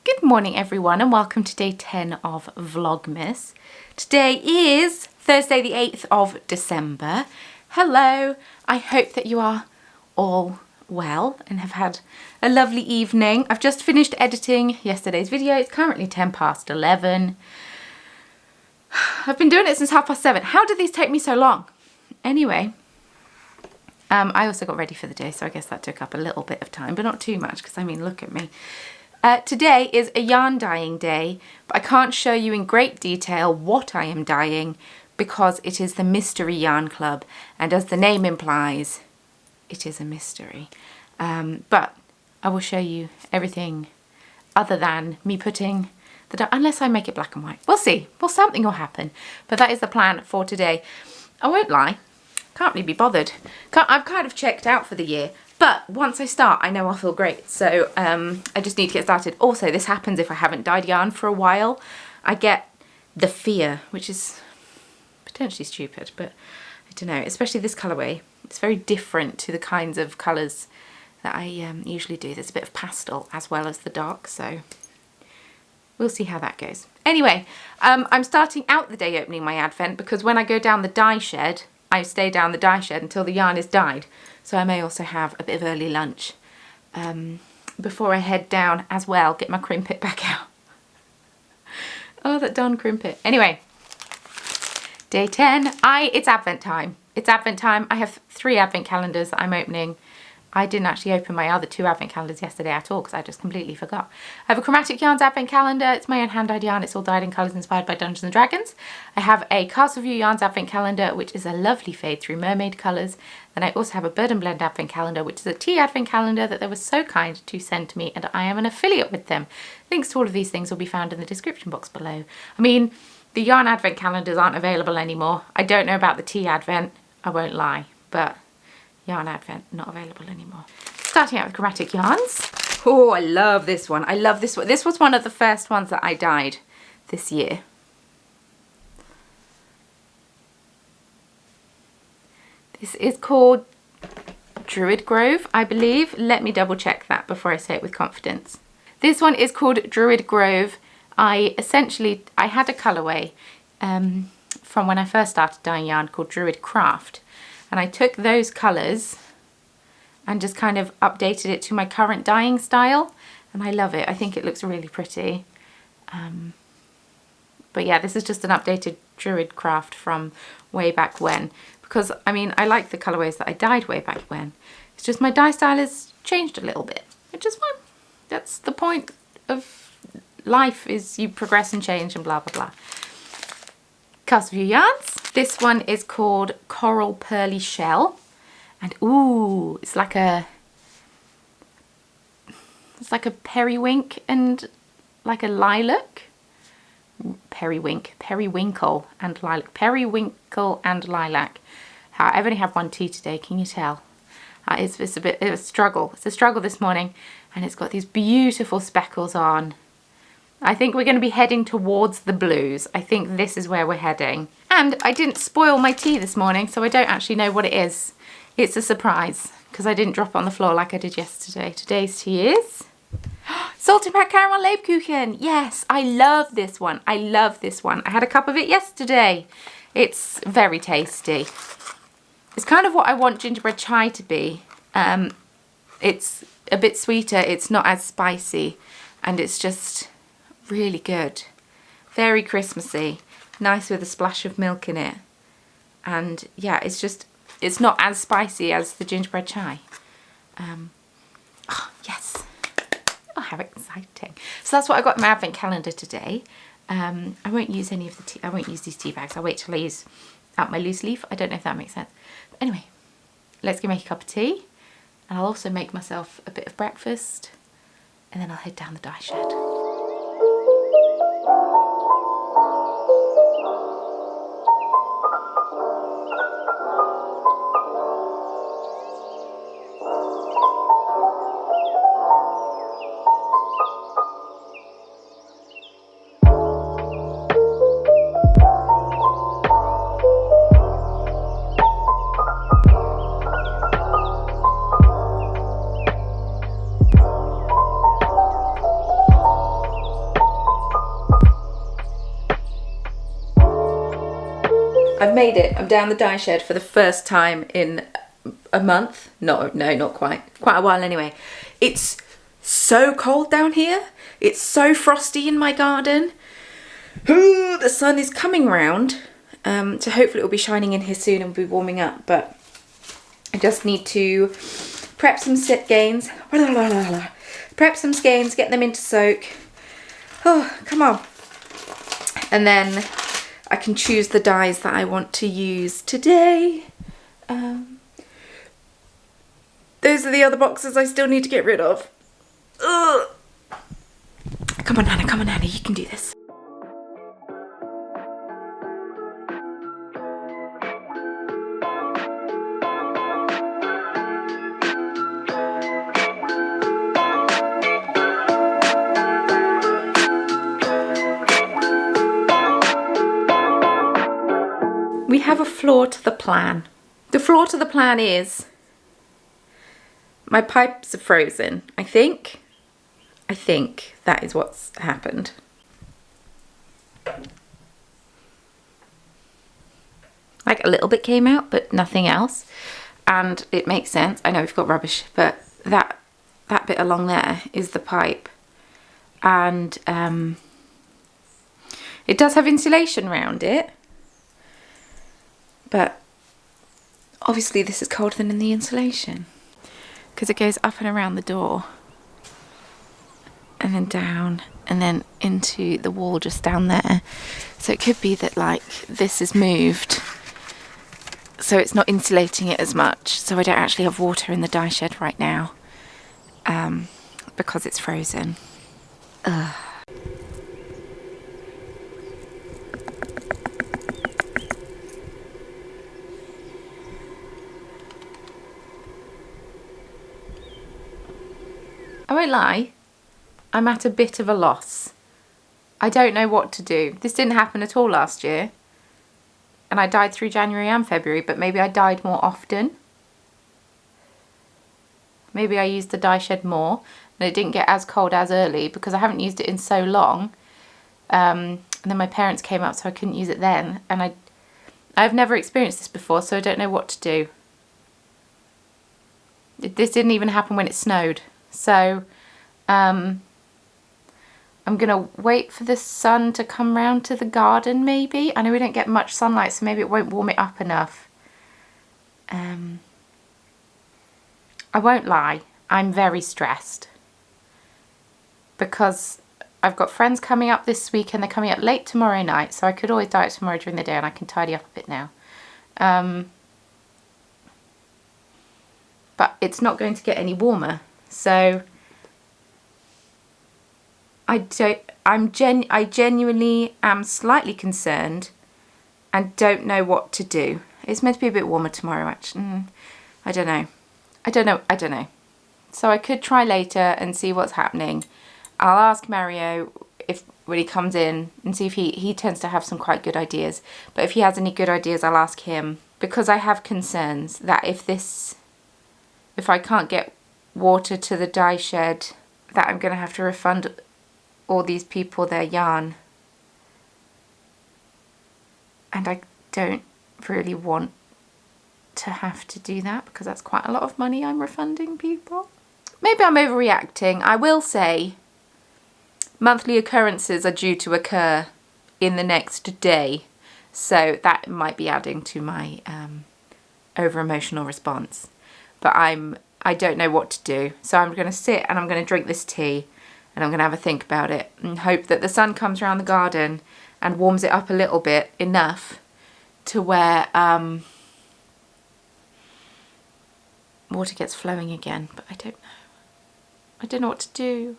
Good morning everyone and welcome to day 10 of Vlogmas. Today is Thursday the 8th of December. Hello, I hope that you are all well and have had a lovely evening. I've just finished editing yesterday's video. It's currently 10 past 11. I've been doing it since 7:30. How did these take me so long? Anyway, I also got ready for the day, so I guess that took up a little bit of time, but not too much because I mean, look at me. Today is a yarn dyeing day, but I can't show you in great detail what I am dyeing because it is the Mystery Yarn Club, and as the name implies, it is a mystery. But I will show you everything other than me putting the dye, unless I make it black and white. We'll see. Well, something will happen, but that is the plan for today. I won't lie, can't really be bothered. I've kind of checked out for the year. But once I start, I know I'll feel great. So I just need to get started. Also, this happens if I haven't dyed yarn for a while. I get the fear, which is potentially stupid, but I don't know. Especially this colourway. It's very different to the kinds of colours that I usually do. There's a bit of pastel as well as the dark, so we'll see how that goes. Anyway, I'm starting out the day opening my advent because when I go down the dye shed, I stay down the dye shed until the yarn is dyed. So I may also have a bit of early lunch before I head down as well, get my crimpet back out. Oh, that darn crimpet. Anyway, day 10, it's Advent time. It's Advent time. I have 3 Advent calendars that I'm opening. I didn't actually open my other 2 Advent calendars yesterday at all because I just completely forgot. I have a Chromatic Yarns Advent calendar. It's my own hand-dyed yarn. It's all dyed in colours inspired by Dungeons and Dragons. I have a Castleview Yarns Advent calendar, which is a lovely fade through mermaid colours. Then I also have a Bird and Blend Advent calendar, which is a tea Advent calendar that they were so kind to send to me, and I am an affiliate with them. Links to all of these things will be found in the description box below. I mean, the yarn Advent calendars aren't available anymore. I don't know about the tea Advent, I won't lie, but yarn Advent not available anymore. Starting out with Chromatic Yarns. Oh, I love this one. I love this one. This was one of the first ones that I dyed this year. This is called Druid Grove, I believe. Let me double check that before I say it with confidence. This one is called Druid Grove. I had a colourway from when I first started dyeing yarn called Druid Craft. And I took those colours and just kind of updated it to my current dyeing style. And I love it. I think it looks really pretty. But yeah, this is just an updated Druid Craft from way back when. Because, I mean, I like the colourways that I dyed way back when. It's just my dye style has changed a little bit. Which is fine. That's the point of life, is you progress and change and blah, blah, blah. Castleview Yarns. This one is called Coral Pearly Shell. And ooh, it's like a periwink and like a lilac. Periwinkle and lilac. Periwinkle and lilac. I've only had one tea today, can you tell? It's a bit of a struggle. It's a struggle this morning, and it's got these beautiful speckles on. I think we're going to be heading towards the blues. I think this is where we're heading. And I didn't spoil my tea this morning, so I don't actually know what it is. It's a surprise, because I didn't drop it on the floor like I did yesterday. Today's tea is Salt and Pepper Caramel Lebkuchen. Yes, I love this one. I love this one. I had a cup of it yesterday. It's very tasty. It's kind of what I want gingerbread chai to be. It's a bit sweeter. It's not as spicy, and it's just really good. Very Christmassy. Nice with a splash of milk in it. And yeah, it's not as spicy as the gingerbread chai. Oh, yes. Oh, how exciting. So that's what I got in my advent calendar today. I won't use any of the tea. I won't use these tea bags. I'll wait till I use out my loose leaf. I don't know if that makes sense. But anyway, let's go make a cup of tea. And I'll also make myself a bit of breakfast. And then I'll head down the dye shed. I've made it. I'm down the dye shed for the first time in a month. No, not quite. Quite a while anyway. It's so cold down here. It's so frosty in my garden. Ooh, the sun is coming round. So hopefully it will be shining in here soon and we'll be warming up. But I just need to prep some skeins. Prep some skeins, get them into soak. Oh, come on. And then I can choose the dyes that I want to use today. Those are the other boxes I still need to get rid of. Ugh. Come on, Hannah, you can do this. We have a flaw to the plan. The flaw to the plan is my pipes are frozen. I think that is what's happened. Like a little bit came out, but nothing else. And it makes sense. I know we've got rubbish, but that bit along there is the pipe. And it does have insulation around it. But obviously this is colder than in the insulation because it goes up and around the door and then down and then into the wall just down there. So it could be that like this is moved so it's not insulating it as much. So I don't actually have water in the dye shed right now because it's frozen. Ugh. I won't lie, I'm at a bit of a loss. I don't know what to do. This didn't happen at all last year. And I dyed through January and February, but maybe I dyed more often. Maybe I used the dye shed more and it didn't get as cold as early because I haven't used it in so long. And then my parents came up so I couldn't use it then. And I've never experienced this before, so I don't know what to do. This didn't even happen when it snowed. So I'm going to wait for the sun to come round to the garden maybe. I know we don't get much sunlight, so maybe it won't warm it up enough. I won't lie, I'm very stressed. Because I've got friends coming up this week and they're coming up late tomorrow night, so I could always dye it tomorrow during the day and I can tidy up a bit now. But it's not going to get any warmer. So I genuinely am slightly concerned and don't know what to do. It's meant to be a bit warmer tomorrow actually. I don't know. So I could try later and see what's happening. I'll ask Mario when he comes in and see if he tends to have some quite good ideas. But if he has any good ideas, I'll ask him, because I have concerns that if I can't get water to the dye shed, that I'm going to have to refund all these people their yarn. And I don't really want to have to do that because that's quite a lot of money I'm refunding people. Maybe I'm overreacting. I will say monthly occurrences are due to occur in the next day, so that might be adding to my over-emotional response. But I don't know what to do, so I'm going to sit and I'm going to drink this tea and I'm going to have a think about it and hope that the sun comes around the garden and warms it up a little bit, enough to where water gets flowing again. But I don't know what to do.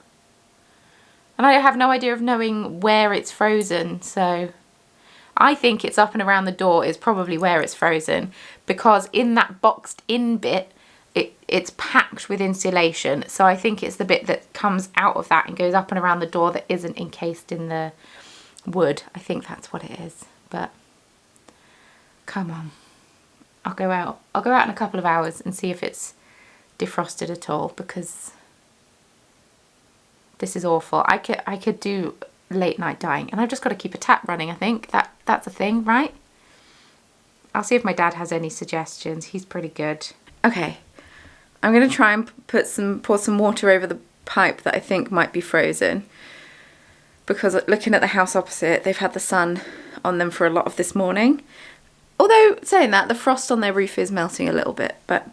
And I have no idea of knowing where it's frozen, so I think it's up and around the door is probably where it's frozen, because in that boxed in bit, it's packed with insulation. So I think it's the bit that comes out of that and goes up and around the door that isn't encased in the wood. I think that's what it is. But come on. I'll go out in a couple of hours and see if it's defrosted at all, because this is awful. I could do late night dyeing, and I've just got to keep a tap running. I think that's a thing, right? I'll see if my dad has any suggestions. He's pretty good. Okay, I'm going to try and pour some water over the pipe that I think might be frozen, because looking at the house opposite, they've had the sun on them for a lot of this morning. Although, saying that, the frost on their roof is melting a little bit, but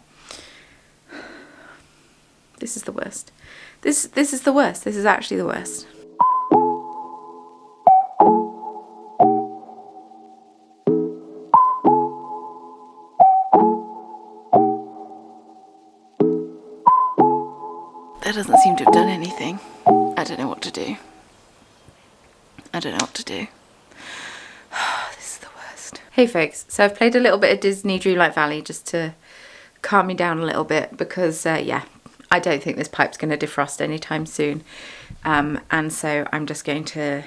this is the worst. This is the worst. This is actually the worst. That doesn't seem to have done anything. I don't know what to do. I don't know what to do. This is the worst. Hey folks, so I've played a little bit of Disney DRUID Valley just to calm me down a little bit, because yeah, I don't think this pipe's going to defrost anytime soon. And so I'm just going to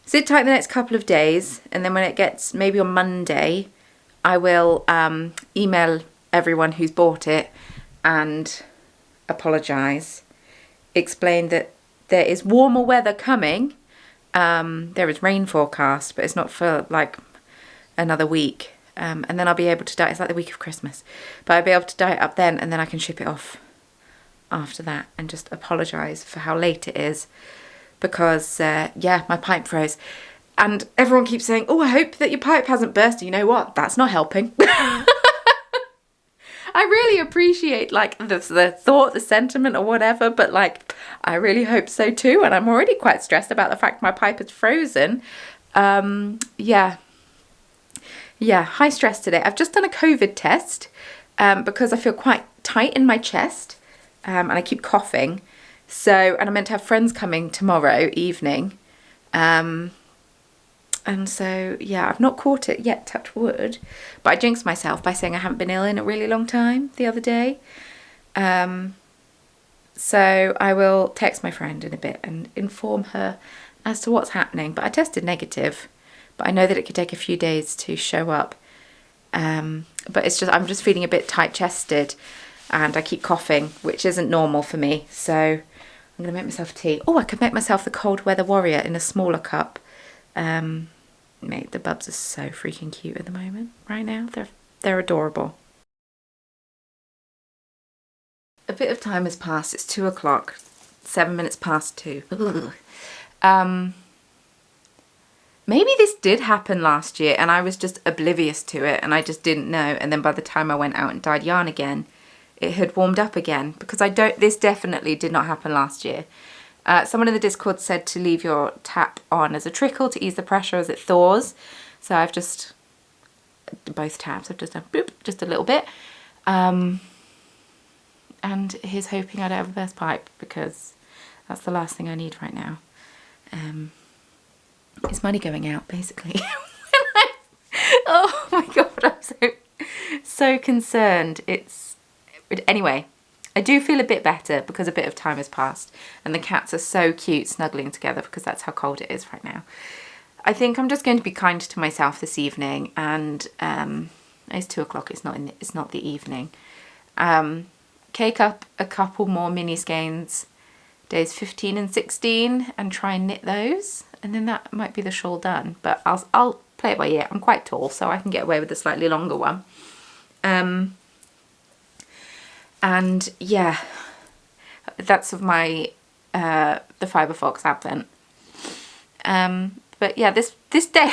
sit tight the next couple of days, and then when it gets maybe on Monday, I will email everyone who's bought it and apologise, explain that there is warmer weather coming. There is rain forecast, but it's not for like another week, and then I'll be able to dye. It's like the week of Christmas, but I'll be able to dye it up then, and then I can ship it off after that, and just apologise for how late it is, because yeah, my pipe froze, and everyone keeps saying, oh, I hope that your pipe hasn't burst. You know what, that's not helping. I really appreciate like the thought, the sentiment or whatever, but like I really hope so too, and I'm already quite stressed about the fact my pipe is frozen. Yeah, high stress today. I've just done a COVID test because I feel quite tight in my chest, and I keep coughing. So, and I'm meant to have friends coming tomorrow evening. And so, yeah, I've not caught it yet, touch wood. But I jinxed myself by saying I haven't been ill in a really long time the other day. So I will text my friend in a bit and inform her as to what's happening. But I tested negative, but I know that it could take a few days to show up. But it's just, I'm just feeling a bit tight-chested, and I keep coughing, which isn't normal for me. So I'm going to make myself tea. Oh, I could make myself the Cold Weather Warrior in a smaller cup. Mate, the bubs are so freaking cute at the moment, right now. They're adorable. A bit of time has passed. It's 2 o'clock, 7 minutes past 2. Maybe this did happen last year and I was just oblivious to it and I just didn't know. And then by the time I went out and dyed yarn again, it had warmed up again, because this definitely did not happen last year. Someone in the Discord said to leave your tap on as a trickle to ease the pressure as it thaws. So I've just, both taps, I've just done boop, just a little bit. And here's hoping I don't have a burst pipe, because that's the last thing I need right now. It's money going out, basically. Oh my God, I'm so concerned. Anyway. I do feel a bit better because a bit of time has passed, and the cats are so cute snuggling together, because that's how cold it is right now. I think I'm just going to be kind to myself this evening, and it's 2 o'clock, it's not the evening. Cake up a couple more mini skeins days 15 and 16 and try and knit those, and then that might be the shawl done, but I'll play it by ear. I'm quite tall, so I can get away with a slightly longer one. And yeah, that's of my the Fibre Fox Advent. But yeah, this day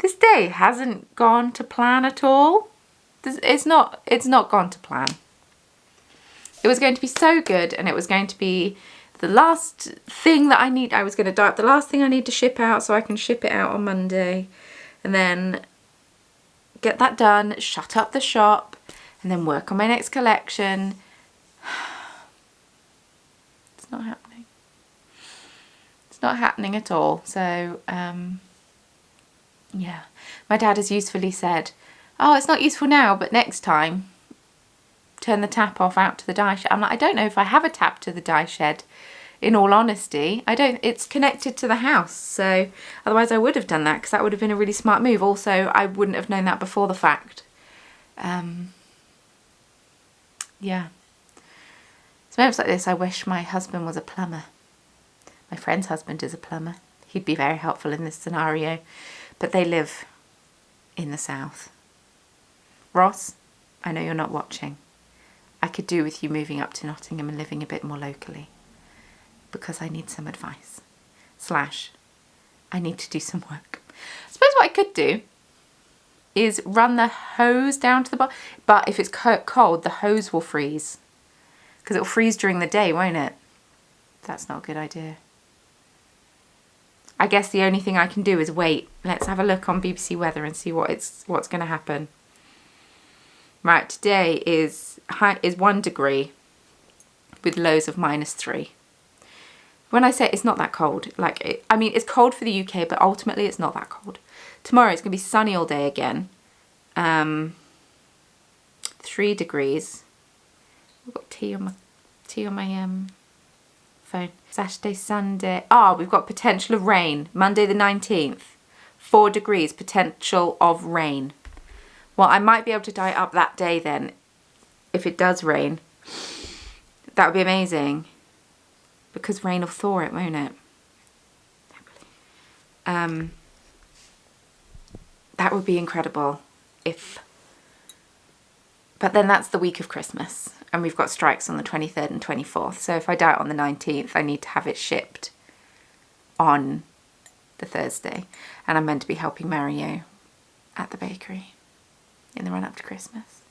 this day hasn't gone to plan at all. It's not gone to plan. It was going to be so good, and it was going to be the last thing that I need. I was going to dye up the last thing I need to ship out, so I can ship it out on Monday, and then get that done, shut up the shop, and then work on my next collection. It's not happening. It's not happening at all. So, yeah. My dad has usefully said, oh, it's not useful now, but next time, turn the tap off out to the dye shed. I'm like, I don't know if I have a tap to the dye shed, in all honesty. It's connected to the house, so otherwise I would have done that, because that would have been a really smart move. Also, I wouldn't have known that before the fact. Yeah. So moments like this, I wish my husband was a plumber. My friend's husband is a plumber. He'd be very helpful in this scenario. But they live in the south. Ross, I know you're not watching. I could do with you moving up to Nottingham and living a bit more locally, because I need some advice. / I need to do some work. I suppose what I could do is run the hose down to the bottom, but if it's cold, the hose will freeze, because it'll freeze during the day, won't it? That's not a good idea. I guess the only thing I can do is wait. Let's have a look on BBC Weather and see what's going to happen. Right, today is 1 degree with lows of -3. When I say it's not that cold, I mean, it's cold for the UK, but ultimately it's not that cold. Tomorrow it's going to be sunny all day again. 3 degrees. We've got tea on my phone. Saturday, Sunday. We've got potential of rain. Monday the 19th. 4 degrees, potential of rain. Well, I might be able to dye up that day then, if it does rain. That would be amazing. Because rain will thaw it, won't it? That would be incredible if... But then that's the week of Christmas, and we've got strikes on the 23rd and 24th. So if I dye it on the 19th, I need to have it shipped on the Thursday. And I'm meant to be helping Mario at the bakery in the run up to Christmas.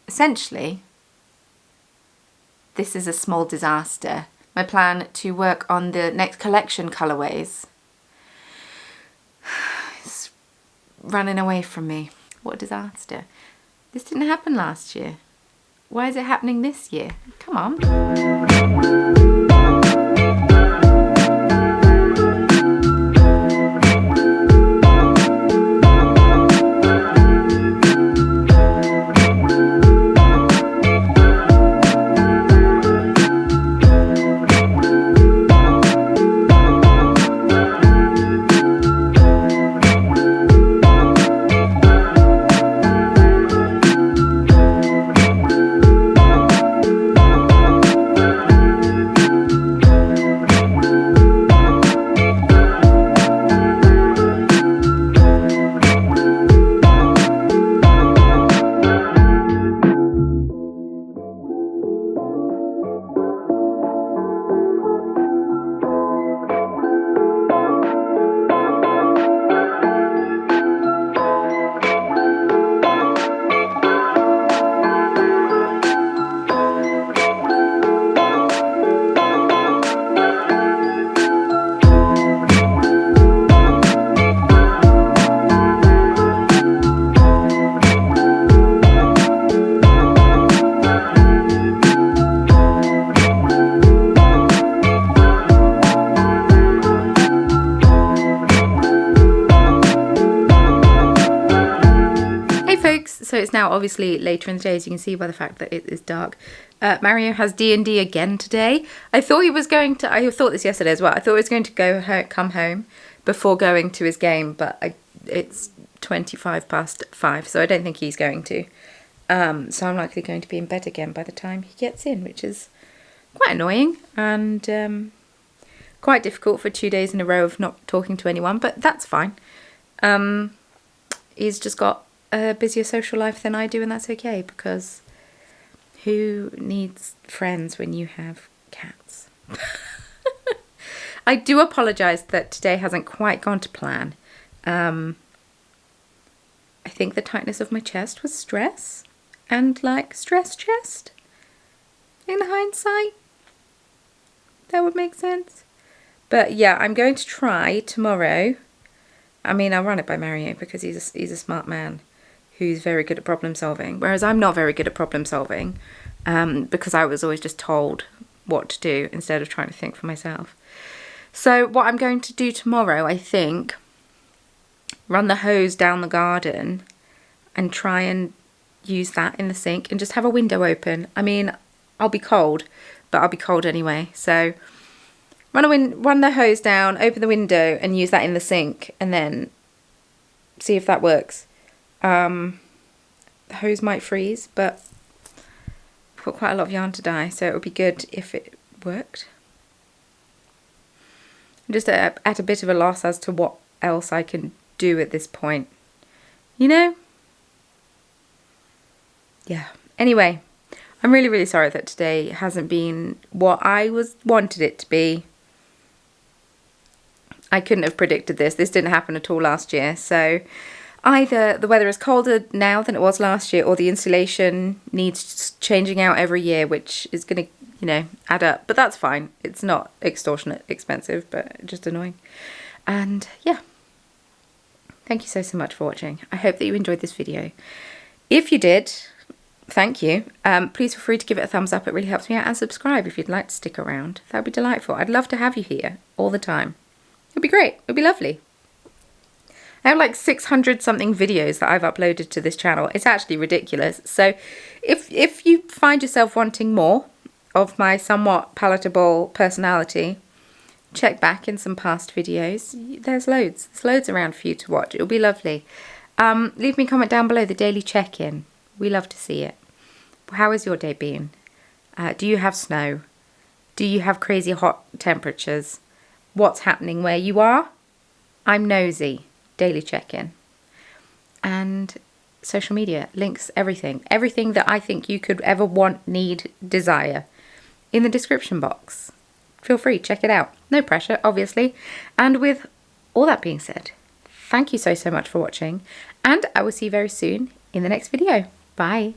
Essentially, this is a small disaster. My plan to work on the next collection colourways is running away from me. What a disaster. This didn't happen last year. Why is it happening this year? Come on. So it's now obviously later in the day, as you can see by the fact that it is dark. Mario has D&D again today. I thought he was going to, I thought this yesterday as well, I thought he was going to come home before going to his game, but it's 5:25, so I don't think he's going to. So I'm likely going to be in bed again by the time he gets in, which is quite annoying and quite difficult for 2 days in a row of not talking to anyone, but that's fine. He's just got a busier social life than I do, and that's okay, because who needs friends when you have cats? I do apologise that today hasn't quite gone to plan. I think the tightness of my chest was stress, and stress chest, in hindsight. That would make sense. But yeah, I'm going to try tomorrow. I mean, I'll run it by Mario because he's a smart man who's very good at problem solving, whereas I'm not very good at problem solving because I was always just told what to do instead of trying to think for myself. So what I'm going to do tomorrow, I think, run the hose down the garden and try and use that in the sink and just have a window open. I mean, I'll be cold, but I'll be cold anyway. So run the hose down, open the window and use that in the sink and then see if that works. The hose might freeze, but I've got quite a lot of yarn to dye, so it would be good if it worked. I'm just at a bit of a loss as to what else I can do at this point? You know? Yeah. Anyway, I'm really, really sorry that today hasn't been what I wanted it to be. I couldn't have predicted this. This didn't happen at all last year. So either the weather is colder now than it was last year, or the insulation needs changing out every year, which is going to, you know, add up. But that's fine. It's not extortionate expensive, but just annoying. And yeah, thank you so much for watching. I hope that you enjoyed this video. If you did, thank you. Please feel free to give it a thumbs up. It really helps me out. And subscribe if you'd like to stick around. That would be delightful. I'd love to have you here all the time. It'd be great. It'd be lovely. I have like 600 something videos that I've uploaded to this channel. It's actually ridiculous. So if you find yourself wanting more of my somewhat palatable personality, check back in some past videos. There's loads. There's loads around for you to watch. It'll be lovely. Leave me a comment down below, the daily check-in. We love to see it. How has your day been? Do you have snow? Do you have crazy hot temperatures? What's happening where you are? I'm nosy. Daily check-in. And social media, links, everything. Everything that I think you could ever want, need, desire in the description box. Feel free, check it out. No pressure, obviously. And with all that being said, thank you so much for watching. And I will see you very soon in the next video. Bye.